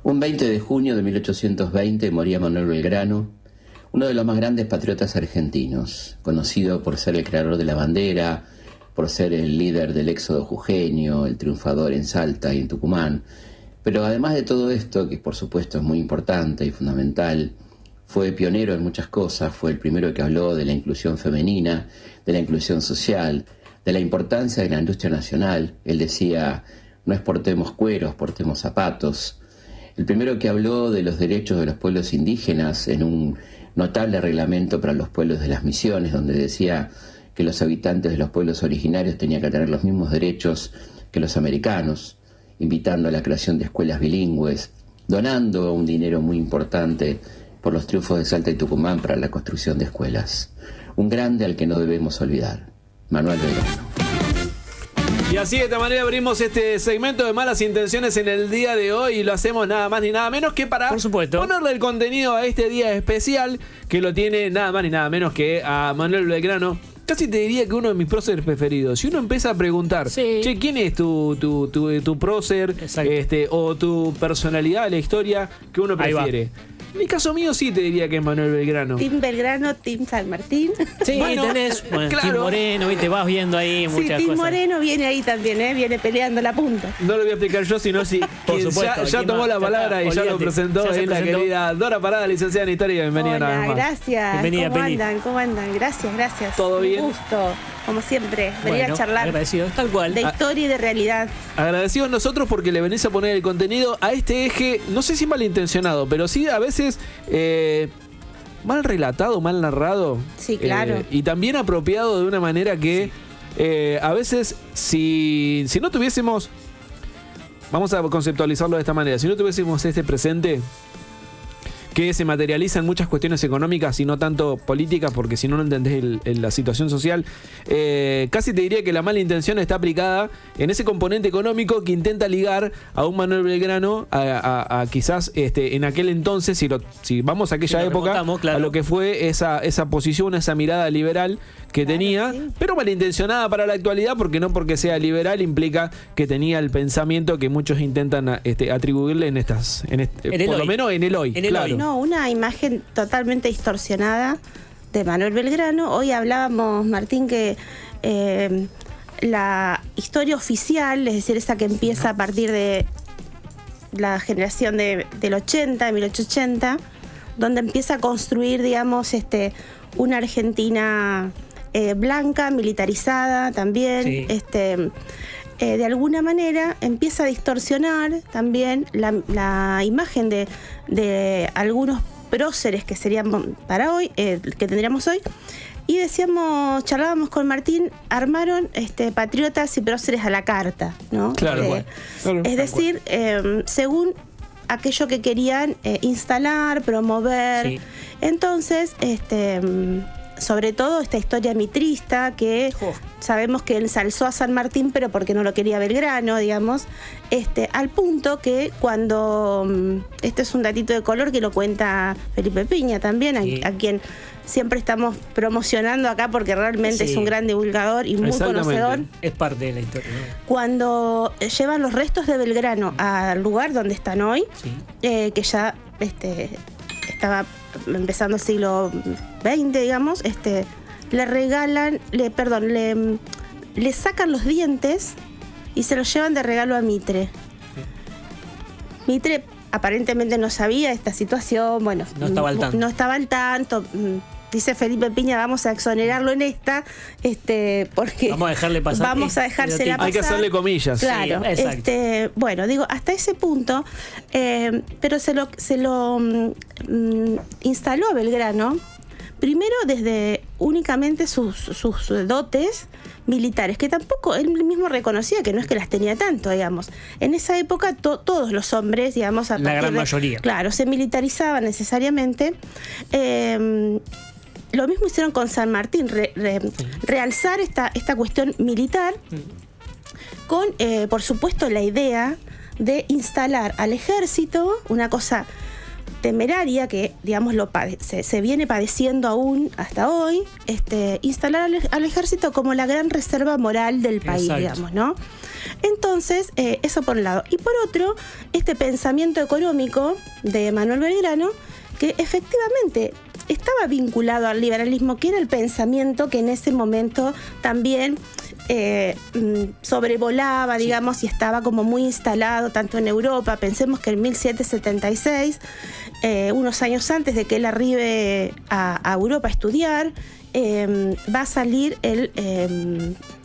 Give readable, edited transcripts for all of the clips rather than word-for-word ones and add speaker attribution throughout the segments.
Speaker 1: Un 20 de junio de 1820 moría Manuel Belgrano, uno de los más grandes patriotas argentinos, conocido por ser el creador de la bandera, por ser el líder del éxodo jujeño, el triunfador en Salta y en Tucumán. Pero además de todo esto, que por supuesto es muy importante y fundamental, fue pionero en muchas cosas, fue el primero que habló de la inclusión femenina, de la inclusión social, de la importancia de la industria nacional. Él decía, no exportemos cueros, exportemos zapatos. El primero que habló de los derechos de los pueblos indígenas en un notable reglamento para los pueblos de las misiones, donde decía que los habitantes de los pueblos originarios tenían que tener los mismos derechos que los americanos, invitando a la creación de escuelas bilingües, donando un dinero muy importante por los triunfos de Salta y Tucumán para la construcción de escuelas. Un grande al que no debemos olvidar, Manuel Belgrano.
Speaker 2: Y así de esta manera abrimos este segmento de malas intenciones en el día de hoy, y lo hacemos nada más ni nada menos que para ponerle el contenido a este día especial, que lo tiene nada más ni nada menos que a Manuel Belgrano. Casi te diría que uno de mis próceres preferidos. Si uno empieza a preguntar, che, ¿quién es tu prócer o tu personalidad de la historia que uno prefiere? En el caso mío sí te diría que es Manuel Belgrano.
Speaker 3: Team Belgrano, Team San Martín.
Speaker 4: Sí, bueno, tenés claro. Team Moreno, y te vas viendo ahí muchas cosas. Sí, Team Moreno viene ahí también, viene peleando la punta.
Speaker 2: No lo voy a explicar yo, sino si ya tomó la palabra y ya lo presentó, es la querida Dora Parada, licenciada en Historia. Bienvenida.
Speaker 3: Hola,
Speaker 2: nada más.
Speaker 3: Gracias.
Speaker 4: Bienvenida,
Speaker 3: ¿Cómo andan? Gracias.
Speaker 2: ¿Todo bien?
Speaker 3: Un gusto, como siempre, venir a charlar.
Speaker 4: Agradecido, tal cual.
Speaker 3: De historia y de realidad.
Speaker 2: Agradecidos nosotros porque le venís a poner el contenido a este eje, no sé si malintencionado, pero sí a veces mal relatado, mal narrado.
Speaker 3: Sí, claro.
Speaker 2: Y también apropiado de una manera que a veces si no tuviésemos, vamos a conceptualizarlo de esta manera, si no tuviésemos este presente que se materializa en muchas cuestiones económicas y no tanto políticas, porque si no entendés la situación social, casi te diría que la mala intención está aplicada en ese componente económico que intenta ligar a un Manuel Belgrano a quizás en aquel entonces, si vamos a aquella época, claro, a lo que fue esa posición, esa mirada liberal que tenía, sí, pero malintencionada para la actualidad, porque no porque sea liberal implica que tenía el pensamiento que muchos intentan atribuirle por lo menos en el hoy.
Speaker 3: Claro. No, una imagen totalmente distorsionada de Manuel Belgrano. Hoy hablábamos, Martín, que la historia oficial, es decir, esa que empieza a partir de la generación del 80, de 1880, donde empieza a construir, digamos, una Argentina blanca, militarizada también, sí. De alguna manera empieza a distorsionar también la imagen de algunos próceres que serían para hoy, que tendríamos hoy. Y charlábamos con Martín, armaron patriotas y próceres a la carta, ¿no?
Speaker 2: Claro,
Speaker 3: es decir, según aquello que querían instalar, promover. Sí. Entonces, sobre todo esta historia mitrista que sabemos que ensalzó a San Martín, pero porque no lo quería Belgrano, digamos, al punto que cuando, este es un datito de color que lo cuenta Felipe Piña también, sí, a quien siempre estamos promocionando acá porque realmente es un gran divulgador y muy conocedor.
Speaker 4: Es parte de la historia, ¿no?
Speaker 3: Cuando llevan los restos de Belgrano al lugar donde están hoy, sí, que ya estaba empezando el siglo XX, digamos, le regalan, le sacan los dientes y se los llevan de regalo a Mitre. Mitre aparentemente no sabía esta situación, bueno,
Speaker 4: no estaba al tanto.
Speaker 3: Dice Felipe Piña, vamos a exonerarlo en esta, porque
Speaker 4: vamos a dejarle pasar.
Speaker 3: Vamos a dejársela pasar.
Speaker 2: Hay que hacerle comillas.
Speaker 3: Claro, sí, bueno, digo, hasta ese punto, pero se lo instaló a Belgrano, primero desde únicamente sus dotes militares, que tampoco él mismo reconocía que no es que las tenía tanto, digamos. En esa época todos los hombres, digamos,
Speaker 4: la gran mayoría,
Speaker 3: claro, se militarizaban necesariamente. Lo mismo hicieron con San Martín, realzar esta cuestión militar con, por supuesto, la idea de instalar al ejército, una cosa temeraria que, digamos, se viene padeciendo aún hasta hoy, instalar al ejército como la gran reserva moral del país, digamos, ¿no? Entonces, eso por un lado. Y por otro, este pensamiento económico de Manuel Belgrano, que efectivamente estaba vinculado al liberalismo, que era el pensamiento que en ese momento también sobrevolaba, digamos, y estaba como muy instalado tanto en Europa. Pensemos que en 1776, unos años antes de que él arribe a Europa a estudiar, va a salir el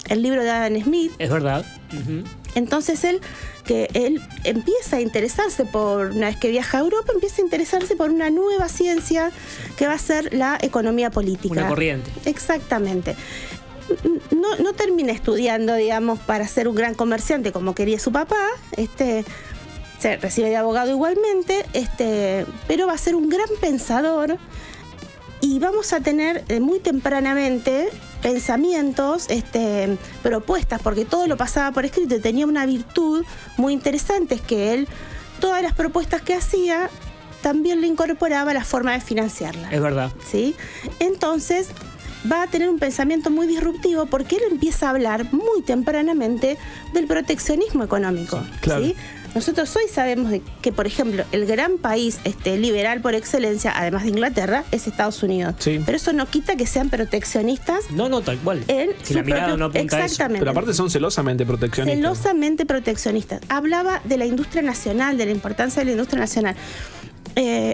Speaker 3: libro de Adam Smith.
Speaker 4: Es verdad. Uh-huh.
Speaker 3: Entonces él empieza a interesarse una vez que viaja a Europa, empieza a interesarse por una nueva ciencia que va a ser la economía política.
Speaker 4: Una corriente.
Speaker 3: Exactamente. No termina estudiando, digamos, para ser un gran comerciante como quería su papá. Se recibe de abogado igualmente, pero va a ser un gran pensador. Y vamos a tener muy tempranamente pensamientos, propuestas, porque todo lo pasaba por escrito y tenía una virtud muy interesante, es que él, todas las propuestas que hacía, también le incorporaba la forma de financiarla.
Speaker 4: Es verdad.
Speaker 3: ¿Sí? Entonces, va a tener un pensamiento muy disruptivo porque él empieza a hablar muy tempranamente del proteccionismo económico.
Speaker 2: Sí, claro.
Speaker 3: ¿Sí? Nosotros hoy sabemos que, por ejemplo, el gran país liberal por excelencia, además de Inglaterra, es Estados Unidos.
Speaker 2: Sí.
Speaker 3: Pero eso no quita que sean proteccionistas.
Speaker 4: No, tal cual.
Speaker 3: Si
Speaker 4: la mirada no apunta a eso.
Speaker 3: Exactamente.
Speaker 2: Pero aparte son celosamente proteccionistas.
Speaker 3: Celosamente proteccionistas. Hablaba de la industria nacional, de la importancia de la industria nacional.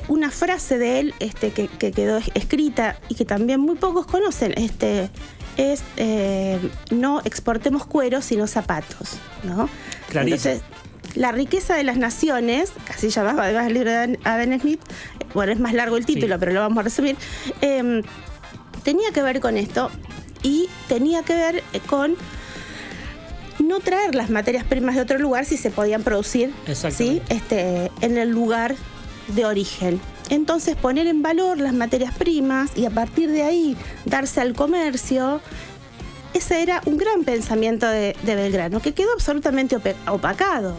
Speaker 3: Una frase de él que quedó escrita y que también muy pocos conocen, es no exportemos cuero sino zapatos, ¿no?
Speaker 4: Clarísimo.
Speaker 3: Entonces, la riqueza de las naciones, así llamaba además el libro de Adam Smith, bueno, es más largo el título, sí, pero lo vamos a resumir, tenía que ver con esto y tenía que ver con no traer las materias primas de otro lugar si se podían producir, ¿sí? En el lugar de origen. Entonces poner en valor las materias primas y a partir de ahí darse al comercio. Ese era un gran pensamiento de Belgrano, que quedó absolutamente opacado.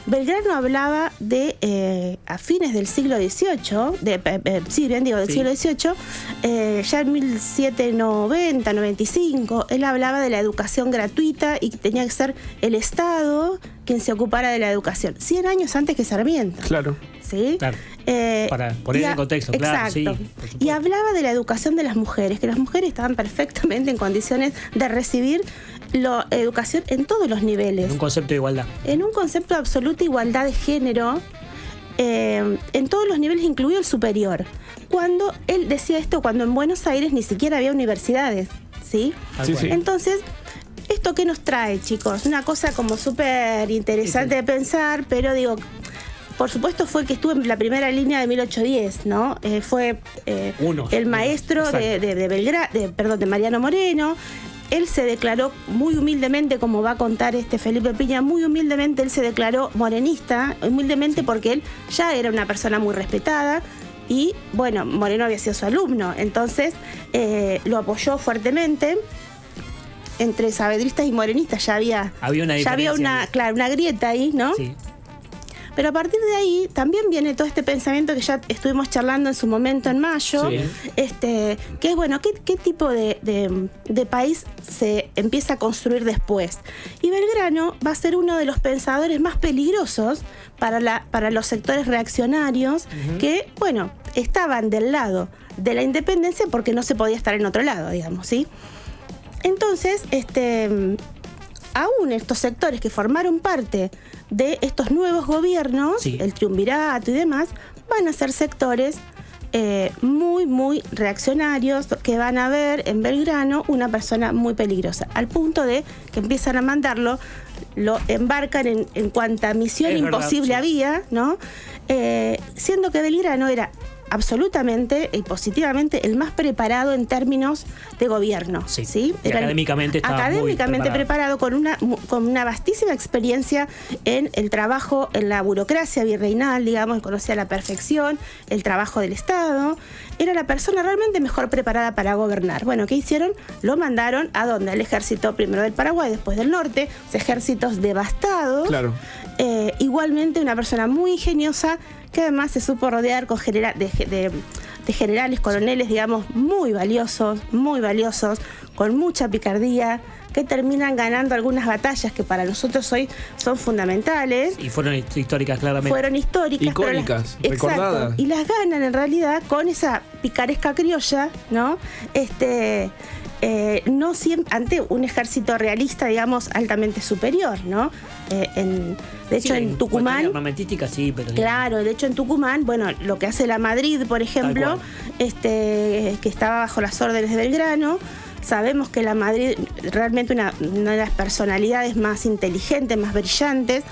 Speaker 3: Belgrano hablaba a fines del siglo XVIII, del siglo XVIII, ya en 1790, 95, él hablaba de la educación gratuita y que tenía que ser el Estado quien se ocupara de la educación. 100 años antes que Sarmiento.
Speaker 2: Claro.
Speaker 3: ¿Sí?
Speaker 4: Claro. Para poner en contexto, claro.
Speaker 3: Exacto.
Speaker 4: Sí,
Speaker 3: y hablaba de la educación de las mujeres, que las mujeres estaban perfectamente en condiciones de recibir la educación en todos los niveles.
Speaker 4: En un concepto de igualdad.
Speaker 3: En un concepto de absoluta igualdad de género, en todos los niveles, incluido el superior. Cuando él decía esto, cuando en Buenos Aires ni siquiera había universidades, ¿sí?
Speaker 2: Sí.
Speaker 3: Entonces, ¿esto qué nos trae, chicos? Una cosa como súper interesante de pensar, pero digo, por supuesto fue que estuvo en la primera línea de 1810, ¿no? Fue el maestro de Mariano Moreno. Él se declaró muy humildemente, como va a contar Felipe Piña, muy humildemente él se declaró morenista, humildemente porque él ya era una persona muy respetada y, bueno, Moreno había sido su alumno, entonces lo apoyó fuertemente. Entre saavedristas y morenistas ya había una grieta ahí, ¿no? Sí. Pero a partir de ahí también viene todo este pensamiento que ya estuvimos charlando en su momento en mayo, sí, que es, bueno, ¿qué tipo de país se empieza a construir después? Y Belgrano va a ser uno de los pensadores más peligrosos para los sectores reaccionarios, uh-huh, que, bueno, estaban del lado de la independencia porque no se podía estar en otro lado, digamos, ¿sí? Entonces, aún estos sectores que formaron parte de estos nuevos gobiernos, sí, el triunvirato y demás, van a ser sectores muy, muy reaccionarios que van a ver en Belgrano una persona muy peligrosa, al punto de que empiezan a mandarlo, lo embarcan en cuanta misión imposible había, ¿no? Siendo que Belgrano era absolutamente y positivamente el más preparado en términos de gobierno.
Speaker 4: Sí.
Speaker 3: ¿Sí?
Speaker 4: Académicamente estaba muy
Speaker 3: preparado con una vastísima experiencia en el trabajo en la burocracia virreinal, digamos, conocía a la perfección el trabajo del Estado. Era la persona realmente mejor preparada para gobernar. Bueno, ¿qué hicieron? Lo mandaron ¿a dónde? Al ejército primero del Paraguay, después del norte, ejércitos devastados.
Speaker 2: Claro.
Speaker 3: Igualmente una persona muy ingeniosa que además se supo rodear con de generales, coroneles, digamos, muy valiosos, con mucha picardía, que terminan ganando algunas batallas que para nosotros hoy son fundamentales.
Speaker 4: Y fueron históricas, claramente.
Speaker 3: Fueron históricas.
Speaker 2: Icónicas,
Speaker 3: pero
Speaker 2: recordadas.
Speaker 3: Exacto, y las ganan en realidad con esa picaresca criolla, ¿no? No siempre, ante un ejército realista, digamos, altamente superior, ¿no? De hecho, en Tucumán.
Speaker 4: Armamentística, sí, pero.
Speaker 3: Claro, de hecho, en Tucumán, bueno, lo que hace la Madrid, por ejemplo, que estaba bajo las órdenes de Belgrano. Sabemos que la Madrid, realmente una de las personalidades más inteligentes, más brillantes,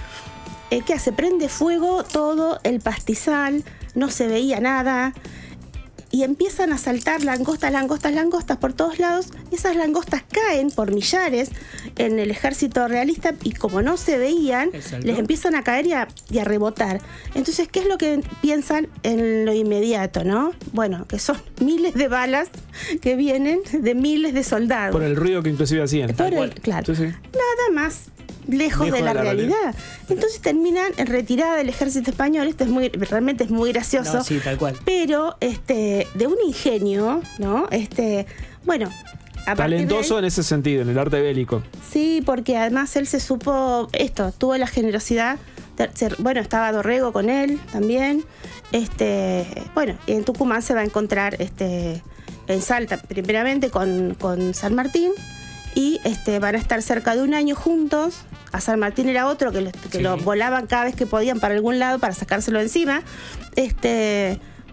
Speaker 3: que hace, prende fuego todo el pastizal, no se veía nada. Y empiezan a saltar langostas por todos lados. Y esas langostas caen por millares en el ejército realista y como no se veían, les empiezan a caer y a rebotar. Entonces, ¿qué es lo que piensan en lo inmediato, no? Bueno, que son miles de balas que vienen de miles de soldados.
Speaker 2: Por el ruido que inclusive hacían.
Speaker 3: Claro.
Speaker 2: Sí.
Speaker 3: Nada más lejos de la realidad. Entonces terminan en retirada del ejército español. Esto realmente es muy gracioso.
Speaker 4: No, sí, tal cual.
Speaker 3: Pero de un ingenio, ¿no? Bueno,
Speaker 2: talentoso en ese sentido, en el arte bélico.
Speaker 3: Sí, porque además él se supo tuvo la generosidad. Bueno, estaba Dorrego con él también. Bueno, en Tucumán se va a encontrar en Salta, primeramente con San Martín. Y van a estar cerca de un año juntos. A San Martín era otro que lo volaban cada vez que podían para algún lado para sacárselo encima.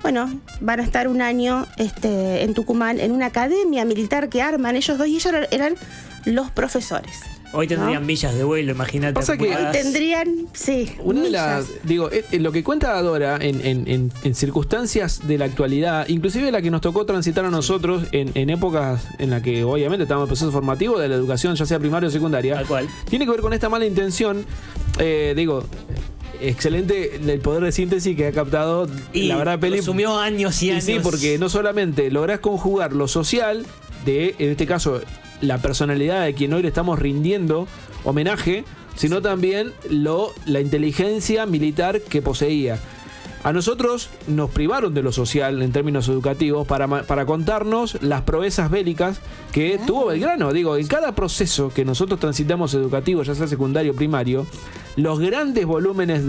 Speaker 3: Bueno, van a estar un año en Tucumán en una academia militar que arman ellos dos y ellos eran los profesores.
Speaker 4: Hoy tendrían millas de vuelo, imagínate.
Speaker 2: Pasa que
Speaker 3: hoy tendrían, sí,
Speaker 2: una de
Speaker 3: millas.
Speaker 2: Lo que cuenta Dora en circunstancias de la actualidad, inclusive la que nos tocó transitar a nosotros en épocas en las que obviamente estamos en proceso formativo de la educación, ya sea primaria o secundaria,
Speaker 4: tal cual.
Speaker 2: Tiene que ver con esta mala intención. Excelente el poder de síntesis que ha captado
Speaker 4: y
Speaker 2: la verdad Peli.
Speaker 4: Consumió años y años.
Speaker 2: Sí, porque no solamente lográs conjugar lo social de, en este caso, la personalidad de quien hoy le estamos rindiendo homenaje, sino también la inteligencia militar que poseía. A nosotros nos privaron de lo social en términos educativos para contarnos las proezas bélicas que tuvo Belgrano. En cada proceso que nosotros transitamos educativo, ya sea secundario o primario, los grandes volúmenes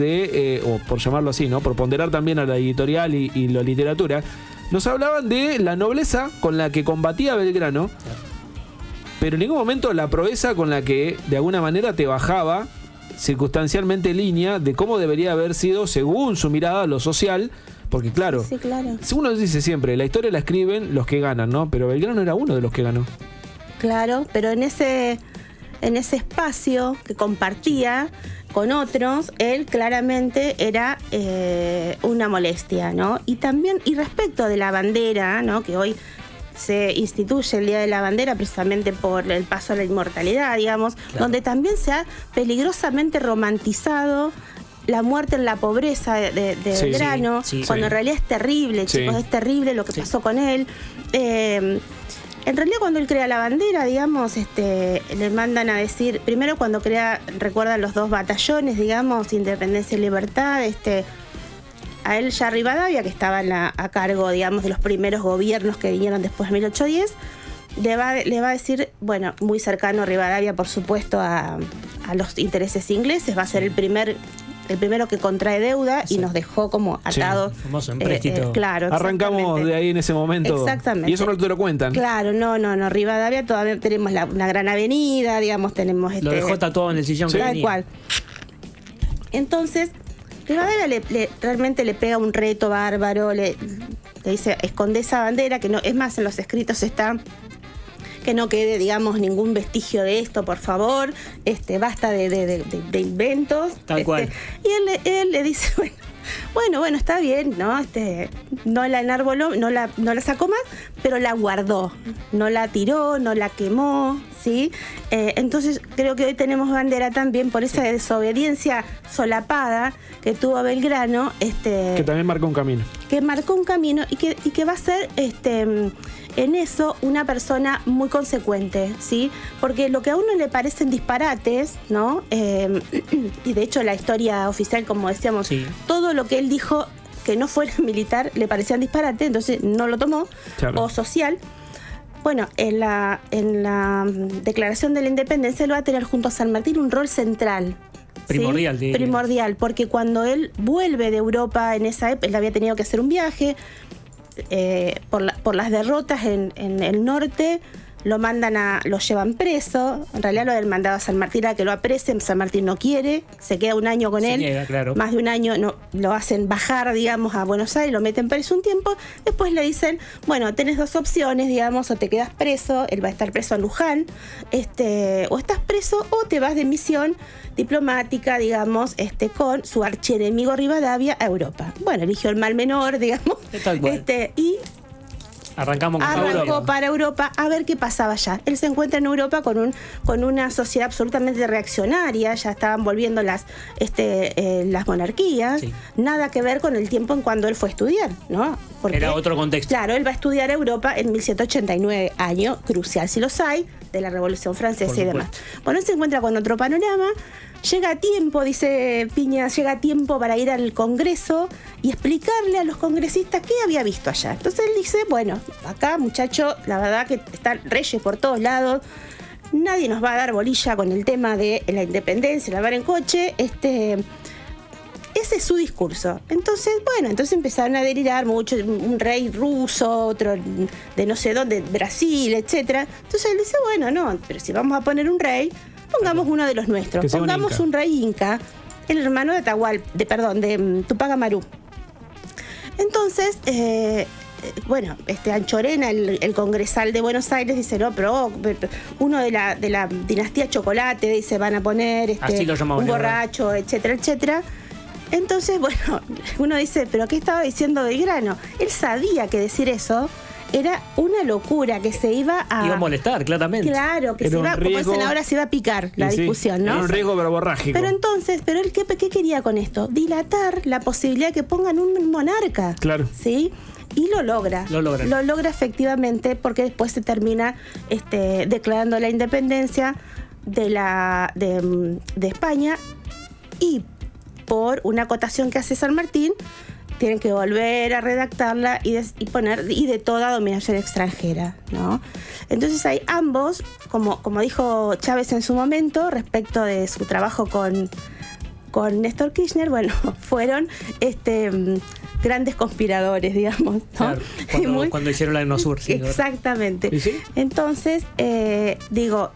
Speaker 2: o por llamarlo así, ¿no? Por ponderar también a la editorial y la literatura, nos hablaban de la nobleza con la que combatía Belgrano, pero en ningún momento la proeza con la que de alguna manera te bajaba circunstancialmente línea de cómo debería haber sido, según su mirada, lo social. Porque claro, uno dice siempre, la historia la escriben los que ganan, ¿no? Pero Belgrano era uno de los que ganó.
Speaker 3: Claro, pero en ese espacio que compartía con otros, él claramente era una molestia, ¿no? Y también, y respecto de la bandera, ¿no? Que hoy se instituye el Día de la Bandera precisamente por el paso a la inmortalidad, digamos, donde también se ha peligrosamente romantizado la muerte en la pobreza de Belgrano, cuando en realidad es terrible, chicos, es terrible lo que pasó con él. En realidad cuando él crea la bandera, digamos, le mandan a decir, primero cuando recuerdan los dos batallones, digamos, Independencia y Libertad, a él ya Rivadavia, que estaba a cargo, digamos, de los primeros gobiernos que vinieron después de 1810, le va a decir, bueno, muy cercano a Rivadavia, por supuesto, a los intereses ingleses, va a ser el primero que contrae deuda y nos dejó como atados.
Speaker 4: Famoso empréstito.
Speaker 3: Claro.
Speaker 2: Arrancamos de ahí en ese momento.
Speaker 3: Exactamente.
Speaker 2: Y eso no te lo cuentan.
Speaker 3: Claro, no. Rivadavia todavía tenemos una gran avenida, digamos, tenemos
Speaker 4: lo dejó tatuado en el sillón que
Speaker 3: tal
Speaker 4: venía.
Speaker 3: cual. Entonces, Rivadavia realmente le pega un reto bárbaro, le dice, esconde esa bandera, que no, es más, en los escritos está que no quede, digamos, ningún vestigio de esto, por favor, basta de inventos.
Speaker 4: Tal cual.
Speaker 3: Y él le dice, bueno, está bien, ¿no? No la enarboló, no la sacó más, pero la guardó, no la tiró, no la quemó, ¿sí? Entonces creo que hoy tenemos bandera también por esa desobediencia solapada que tuvo Belgrano,
Speaker 2: que también marcó un camino.
Speaker 3: Que marcó un camino y que va a ser en eso una persona muy consecuente, ¿sí? Porque lo que a uno le parecen disparates, ¿no? Y de hecho la historia oficial, como decíamos, todo lo que él dijo que no fuera militar le parecían disparate, entonces no lo tomó, o social. Bueno, en la Declaración de la Independencia él va a tener junto a San Martín un rol central.
Speaker 4: Primordial,
Speaker 3: ¿sí? Primordial, porque cuando él vuelve de Europa en esa época, él había tenido que hacer un viaje por las derrotas en el norte, lo llevan preso. En realidad lo habían mandado a San Martín a que lo apresen. San Martín no quiere, se queda un año con él.
Speaker 4: Niega, claro.
Speaker 3: Más de un año lo hacen bajar, digamos, a Buenos Aires, lo meten preso un tiempo. Después le dicen, bueno, tenés dos opciones, digamos, o te quedas preso, él va a estar preso en Luján, o estás preso o te vas de misión diplomática, digamos, con su archienemigo Rivadavia a Europa. Bueno, eligió el mal menor, digamos.
Speaker 4: Tal cual.
Speaker 3: Y
Speaker 4: arrancó
Speaker 3: para Europa a ver qué pasaba allá. Él se encuentra en Europa con una sociedad absolutamente reaccionaria, ya estaban volviendo las monarquías, sí. Nada que ver con el tiempo en cuando él fue a estudiar, ¿no? Porque,
Speaker 4: era otro contexto.
Speaker 3: Claro, él va a estudiar a Europa en 1789, año crucial, si los hay, de la Revolución Francesa y demás. Bueno, él se encuentra con otro panorama. Llega a tiempo, dice Piña, llega a tiempo para ir al Congreso y explicarle a los congresistas qué había visto allá. Entonces él dice, bueno, acá, muchacho, la verdad que están reyes por todos lados, nadie nos va a dar bolilla con el tema de la independencia, la en coche, ese es su discurso. Entonces, bueno, empezaron a delirar mucho, un rey ruso, otro de no sé dónde, Brasil, etcétera. Entonces él dice, bueno, no, pero si vamos a poner un rey, pongamos uno de los nuestros, pongamos un rey inca, el hermano de Tupac Amaru. Entonces, bueno, Anchorena, el congresal de Buenos Aires, dice, no, pero uno de la dinastía Chocolate, dice, van a poner
Speaker 4: así lo llamaban,
Speaker 3: un borracho, etcétera, etcétera. Entonces, bueno, uno dice, pero ¿qué estaba diciendo Belgrano? Él sabía que decir eso era una locura, que se iba a
Speaker 4: molestar, claramente.
Speaker 3: Claro, que se iba, como dicen ahora, se iba a picar la discusión, ¿no?
Speaker 2: Era un riesgo verborrágico.
Speaker 3: Pero entonces, él ¿qué quería con esto? Dilatar la posibilidad de que pongan un monarca.
Speaker 2: Claro.
Speaker 3: ¿Sí? Y lo logra. Lo logra efectivamente, porque después se termina declarando la independencia de España, y por una acotación que hace San Martín, tienen que volver a redactarla y poner de toda dominación extranjera, ¿no? Entonces hay ambos, como dijo Chávez en su momento respecto de su trabajo con Néstor Kirchner, bueno, fueron grandes conspiradores, digamos, ¿no?
Speaker 4: Claro, cuando hicieron la ENOSUR. Sí,
Speaker 3: exactamente.
Speaker 2: ¿Sí?
Speaker 3: Entonces, digo,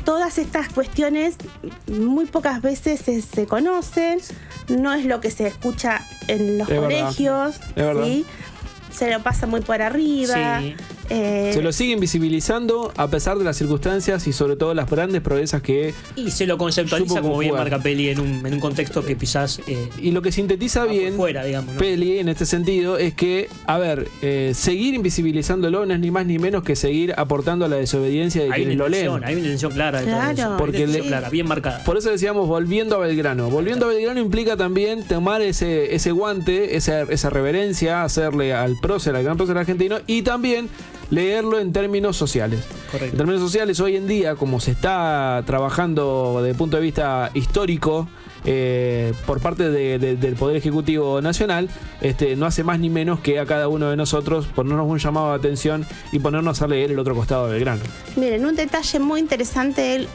Speaker 3: todas estas cuestiones muy pocas veces se conocen, no es lo que se escucha en los colegios, ¿sí? Se lo pasa muy por arriba.
Speaker 4: Sí.
Speaker 2: Se lo siguen visibilizando a pesar de las circunstancias y sobre todo las grandes proezas que...
Speaker 4: Y se lo conceptualiza como bien marca Peli en un contexto que quizás...
Speaker 2: y lo que sintetiza bien
Speaker 4: fuera, digamos, ¿no?
Speaker 2: Peli en este sentido es que, a ver, seguir invisibilizándolo no es ni más ni menos que seguir aportando a la desobediencia de quienes lo leen.
Speaker 4: Hay una intención clara de todo eso.
Speaker 2: Porque
Speaker 4: clara, bien marcada.
Speaker 2: Por eso decíamos, volviendo a Belgrano. Volviendo a Belgrano implica también tomar ese guante, esa reverencia, hacerle al prócer, al gran prócer argentino, y también leerlo en términos sociales.
Speaker 4: Correcto.
Speaker 2: En términos sociales, hoy en día, como se está trabajando desde el punto de vista histórico por parte del Poder Ejecutivo Nacional, no hace más ni menos que a cada uno de nosotros ponernos un llamado de atención y ponernos a leer el otro costado de Belgrano.
Speaker 3: Miren, un detalle muy interesante,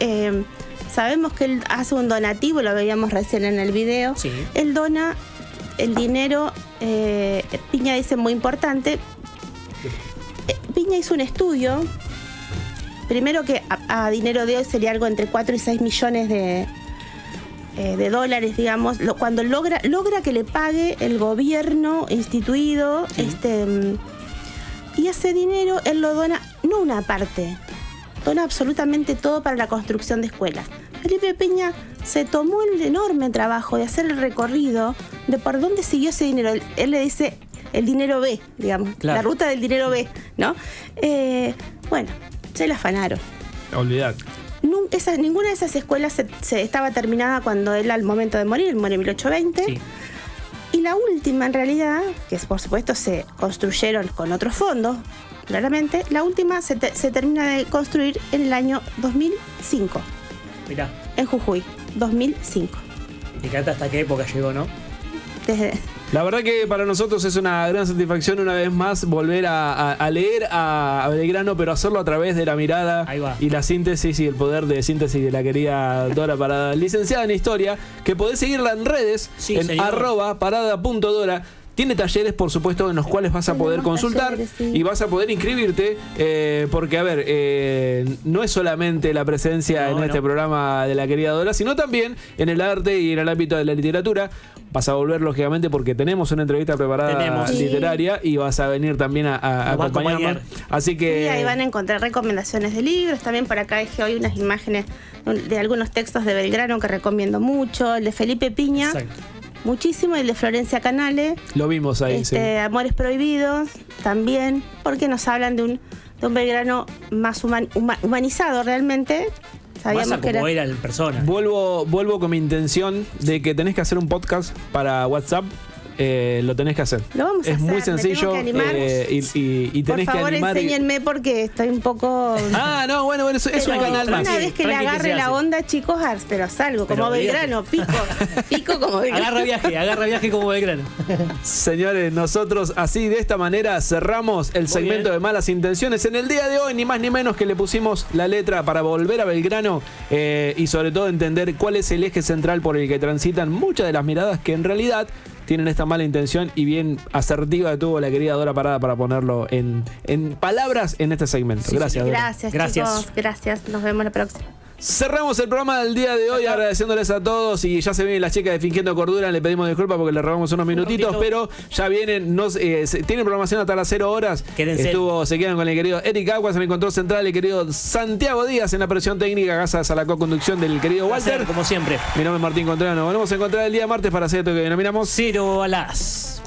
Speaker 3: sabemos que él hace un donativo, lo veíamos recién en el video.
Speaker 4: Sí.
Speaker 3: Él dona el dinero, Piña dice muy importante. Piña hizo un estudio, primero que a dinero de hoy sería algo entre 4 y 6 millones de dólares, digamos, cuando logra que le pague el gobierno instituido, sí. Y ese dinero él lo dona, no una parte, dona absolutamente todo para la construcción de escuelas. Felipe Piña se tomó el enorme trabajo de hacer el recorrido de por dónde siguió ese dinero. Él le dice el dinero B, digamos, claro. La ruta del dinero B, ¿no? Bueno, se la afanaron.
Speaker 2: Olvidate.
Speaker 3: Ninguna de esas escuelas se estaba terminada cuando él, al momento de morir, él muere en 1820. Sí. Y la última, en realidad, que por supuesto se construyeron con otros fondos, claramente, la última se termina de construir en el año 2005.
Speaker 4: Mirá.
Speaker 3: En Jujuy, 2005.
Speaker 4: Fíjate hasta qué época llegó, ¿no?
Speaker 3: Desde
Speaker 2: La verdad que para nosotros es una gran satisfacción una vez más volver a leer a Belgrano, pero hacerlo a través de la mirada y la síntesis y el poder de síntesis de la querida Dora Parada, licenciada en Historia, que podés seguirla en redes, en @parada.dora. Tiene talleres, por supuesto, en los cuales vas a poder consultar y vas a poder inscribirte, porque, a ver, no es solamente la presencia en este programa de la querida Dora, sino también en el arte y en el ámbito de la literatura. Vas a volver, lógicamente, porque tenemos una entrevista preparada literaria y vas a venir también a acompañarnos. Así que...
Speaker 3: Sí, ahí van a encontrar recomendaciones de libros. También por acá dejé hoy unas imágenes de algunos textos de Belgrano que recomiendo mucho. El de Felipe Piña. Exacto. Muchísimo, el de Florencia Canale.
Speaker 2: Lo vimos ahí, sí.
Speaker 3: Amores Prohibidos, también, porque nos hablan de un Belgrano más humanizado realmente.
Speaker 4: Sabíamos más a como era el persona.
Speaker 2: Vuelvo con mi intención de que tenés que hacer un podcast para WhatsApp. Lo tenés que hacer.
Speaker 3: Lo vamos a hacer.
Speaker 2: Es muy sencillo y tenés que animar.
Speaker 3: Por favor, enséñenme porque estoy un poco...
Speaker 2: no, bueno, es un canal más.
Speaker 3: Una vez que le agarre la onda, chicos, pero salgo como Belgrano, pico como Belgrano.
Speaker 4: Agarra viaje como Belgrano.
Speaker 2: Señores, nosotros así de esta manera cerramos el segmento de Malas Intenciones. En el día de hoy, ni más ni menos que le pusimos la letra para volver a Belgrano y sobre todo entender cuál es el eje central por el que transitan muchas de las miradas que en realidad tienen esta mala intención y bien asertiva tuvo la querida Dora Parada para ponerlo en palabras en este segmento. Gracias, Dora.
Speaker 3: Gracias, chicos. Gracias. Nos vemos la próxima.
Speaker 2: Cerramos el programa del día de hoy agradeciéndoles a todos y ya se vienen las chicas de Fingiendo Cordura, le pedimos disculpas porque le robamos unos minutitos, pero ya vienen, tienen programación hasta las 0 horas. Se quedan con el querido Eric Aguas en el control central, el querido Santiago Díaz en la presión técnica, gracias a la co-conducción del querido Walter.
Speaker 4: Como siempre.
Speaker 2: Mi nombre es Martín Contreras, nos volvemos a encontrar el día martes para hacer esto que denominamos
Speaker 4: 0 a las.